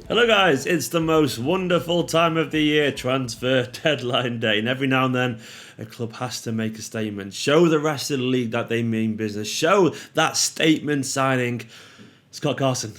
Hello guys, it's the most wonderful time of the year, transfer deadline day, and every now and then a club has to make a statement, show the rest of the league that they mean business, show that statement signing. Scott Carson.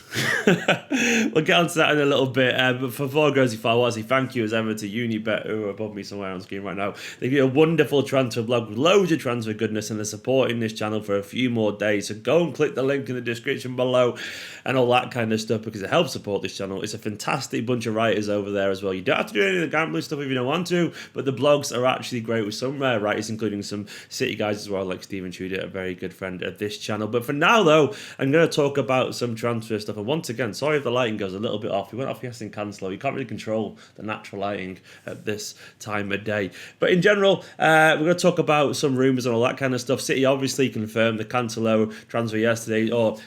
We'll get onto that in a little bit, but before I go too far, I want to say thank you as ever to Unibet, who are above me somewhere on screen right now. They give you a wonderful transfer blog with loads of transfer goodness, and they're supporting this channel for a few more days. So go and click the link in the description below and all that kind of stuff because it helps support this channel. It's a fantastic bunch of writers over there as well. You don't have to do any of the gambling stuff if you don't want to, but the blogs are actually great with some rare writers, including some City guys as well, like Stephen Tudor, a very good friend of this channel. But for now, though, I'm going to talk about some transfer stuff. And once again, sorry if the lighting goes a little bit off. We went off yesterday in Cancelo. You can't really control the natural lighting at this time of day. But in general, we're going to talk about some rumours and all that kind of stuff. City obviously confirmed the Cancelo transfer yesterday, or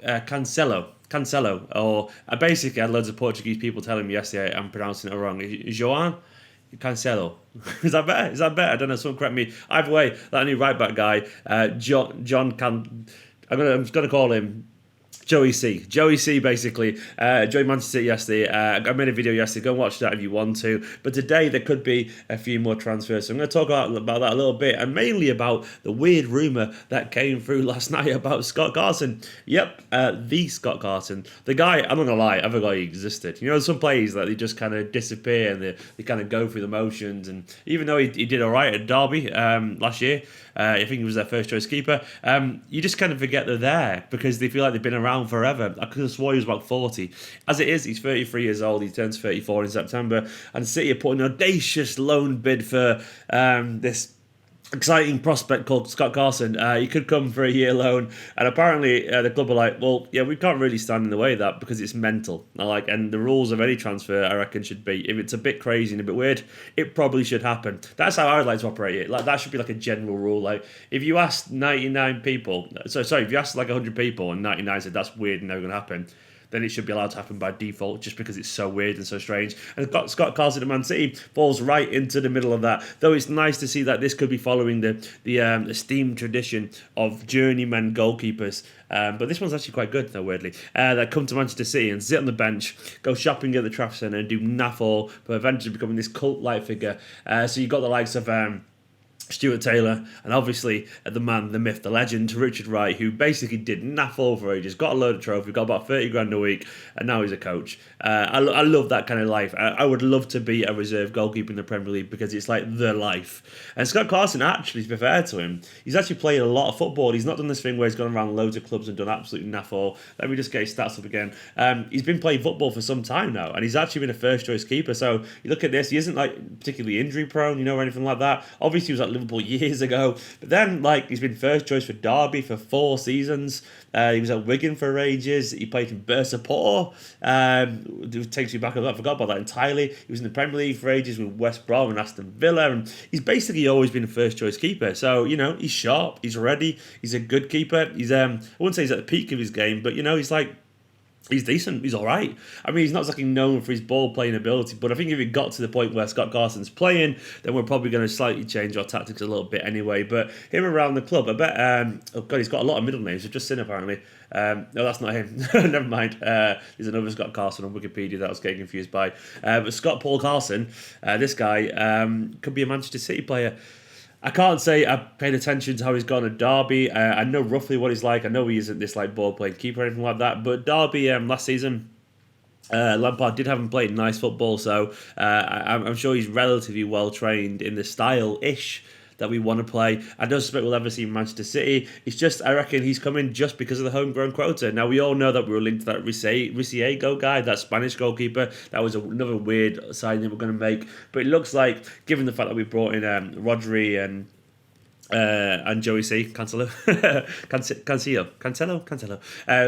Cancelo, or basically I had loads of Portuguese people telling me yesterday I'm pronouncing it wrong. João Cancelo. Is that better? I don't know. Someone correct me. Either way, that new right back guy, I'm just gonna call him Joey C, basically. Joey Manchester City yesterday. I made a video yesterday. Go and watch that if you want to. But today, there could be a few more transfers. So I'm going to talk about that a little bit. And mainly about the weird rumour that came through last night about Scott Carson. Yep, the Scott Carson. The guy, I'm not going to lie, I forgot he existed. You know, some players that they just kind of disappear and they kind of go through the motions. And even though he did all right at Derby last year, I think he was their first choice keeper, you just kind of forget they're there because they feel like they've been around forever. I could have swore he was about 40. As it is, he's 33 years old. He turns 34 in September. And City are putting an audacious loan bid for this exciting prospect called Scott Carson. He could come for a year loan, and apparently the club are like, well, yeah, we can't really stand in the way of that because it's mental. And the rules of any transfer, I reckon, should be, if it's a bit crazy and a bit weird, it probably should happen. That's how I would like to operate it. Like, that should be like a general rule. Like, if you ask 99 people, if you ask like 100 people and 99 said that's weird and never going to happen, then it should be allowed to happen by default just because it's so weird and so strange. And Scott Carson at Man City falls right into the middle of that. Though it's nice to see that this could be following the esteemed tradition of journeyman goalkeepers. But this one's actually quite good, though, weirdly. That come to Manchester City and sit on the bench, go shopping at the Trafford Centre and do naff all, but eventually becoming this cult-like figure. So you've got the likes of Stuart Taylor, and obviously the man, the myth, the legend, Richard Wright, who basically did naff all for ages, got a load of trophies, got about 30 grand a week, and now he's a coach. I love that kind of life. I would love to be a reserve goalkeeper in the Premier League because it's like the life. And Scott Carson, actually, to be fair to him, he's actually played a lot of football. He's not done this thing where he's gone around loads of clubs and done absolutely naff all. Let me just get his stats up again. He's been playing football for some time now, and he's actually been a first choice keeper. So you look at this, he isn't like particularly injury prone, or anything like that. Obviously, he was at Liverpool years ago, but then he's been first choice for Derby for 4 seasons. He was at Wigan for ages. He played in Bursaspor. It takes me back. I forgot about that entirely. He was in the Premier League for ages with West Brom and Aston Villa, and he's basically always been a first choice keeper. So he's sharp, he's ready, he's a good keeper. He's I wouldn't say he's at the peak of his game, but he's decent. He's all right. I mean, he's not exactly known for his ball-playing ability, but I think if it got to the point where Scott Carson's playing, then we're probably going to slightly change our tactics a little bit anyway. But him around the club, I bet... he's got a lot of middle names. I've just seen, apparently. No, that's not him. Never mind. There's another Scott Carson on Wikipedia that I was getting confused by. But Scott Paul Carson, this guy, could be a Manchester City player. I can't say I've paid attention to how he's gone at Derby. I know roughly what he's like. I know he isn't this ball-playing keeper or anything like that. But Derby last season, Lampard did have him playing nice football, so I'm sure he's relatively well-trained in the style-ish that we want to play. I don't suspect we'll ever see Manchester City. It's just, I reckon he's coming just because of the homegrown quota. Now, we all know that we were linked to that Ricciego guy, that Spanish goalkeeper. That was another weird signing that we're going to make. But it looks like, given the fact that we brought in Rodri and Joey C, Cancelo,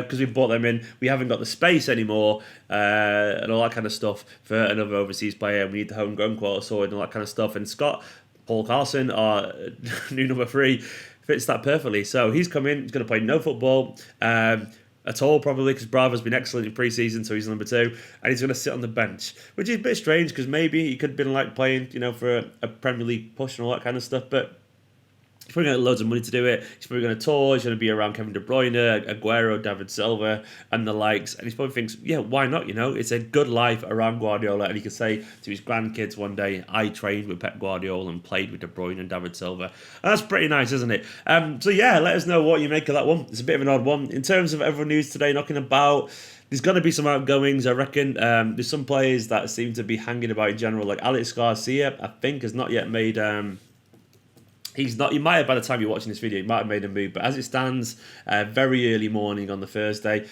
because we brought them in, we haven't got the space anymore, and all that kind of stuff for another overseas player. We need the homegrown quota sorted and all that kind of stuff. And Paul Carson, our new number 3, fits that perfectly. So he's come in, he's going to play no football at all, probably, because Bravo's been excellent in pre-season, so he's number 2, and he's going to sit on the bench, which is a bit strange, because maybe he could have been playing, for a Premier League push and all that kind of stuff, but He's probably going to get loads of money to do it. He's probably going to tour. He's going to be around Kevin De Bruyne, Aguero, David Silva, and the likes. And he probably thinks, yeah, why not? You know, it's a good life around Guardiola. And he could say to his grandkids one day, I trained with Pep Guardiola and played with De Bruyne and David Silva. And that's pretty nice, isn't it? So yeah, let us know what you make of that one. It's a bit of an odd one. In terms of everyone news today knocking about, there's going to be some outgoings, I reckon. There's some players that seem to be hanging about in general, like Aleix Garcia, I think, has not yet made... He's not. You might have, by the time you're watching this video, he might have made a move. But as it stands, very early morning on the Thursday,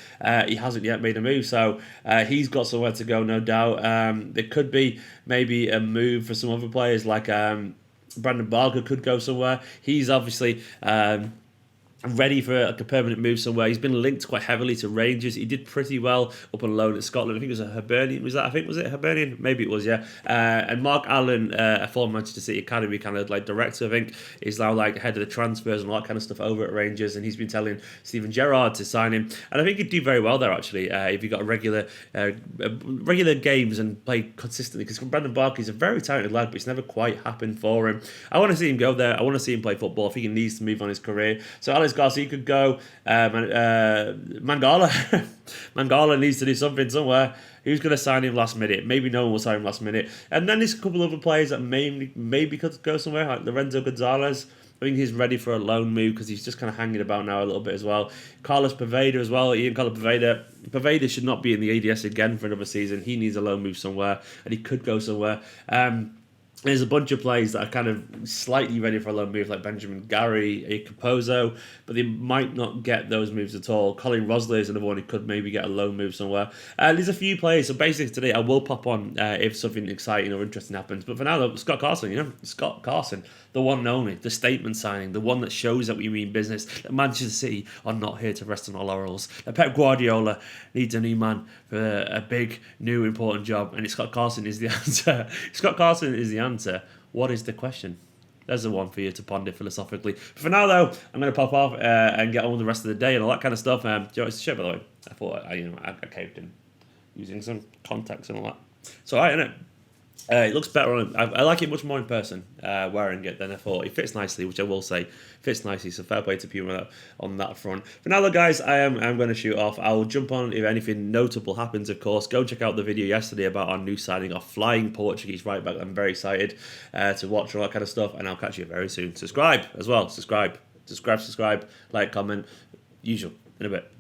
he hasn't yet made a move. So he's got somewhere to go, no doubt. There could be maybe a move for some other players, like Brandon Barker could go somewhere. He's obviously ready for a permanent move somewhere. He's been linked quite heavily to Rangers. He did pretty well up on loan at Scotland. I think it was a Hibernian. Was it Hibernian? Maybe it was, yeah. And Mark Allen, a former Manchester City Academy kind of like director, I think, is now like head of the transfers and all that kind of stuff over at Rangers. And he's been telling Steven Gerrard to sign him. And I think he'd do very well there, actually, if he got regular games and play consistently. Because Brandon Barkley's a very talented lad, but it's never quite happened for him. I want to see him go there. I want to see him play football. I think he needs to move on his career. So Aleix Garcia could go. Mangala Mangala needs to do something somewhere. Who's going to sign him last minute? Maybe no one will sign him last minute. And then there's a couple of other players that maybe could go somewhere, like Lorenzo Gonzalez. I think he's ready for a loan move because he's just kind of hanging about now a little bit as well. Carlos Poveda as well. Ian Carlos Poveda. Poveda should not be in the ADS again for another season. He needs a loan move somewhere, and he could go somewhere. There's a bunch of players that are kind of slightly ready for a loan move, like Benjamin Gary, Capozzo, but they might not get those moves at all. Colin Rosler is another one who could maybe get a loan move somewhere. There's a few players, so basically today I will pop on if something exciting or interesting happens. But for now, though, Scott Carson, Scott Carson, the one and only, the statement signing, the one that shows that we mean business, that Manchester City are not here to rest on our laurels, that Pep Guardiola needs a new man for a big, new, important job, and Scott Carson is the answer. Scott Carson is the answer. What is the question? There's the one for you to ponder philosophically. But for now, though, I'm going to pop off and get on with the rest of the day and all that kind of stuff. It's a show, by the way. I thought I caved in using some contacts and all that. So, I don't know. It looks better on. I like it much more in person, wearing it, than I thought. It fits nicely, which I will say fits nicely. So fair play to Puma on that front. For now, though, guys, I'm going to shoot off. I will jump on if anything notable happens. Of course, go check out the video yesterday about our new signing, our flying Portuguese right back. I'm very excited to watch all that kind of stuff, and I'll catch you very soon. Subscribe as well. Subscribe, like, comment, usual. In a bit.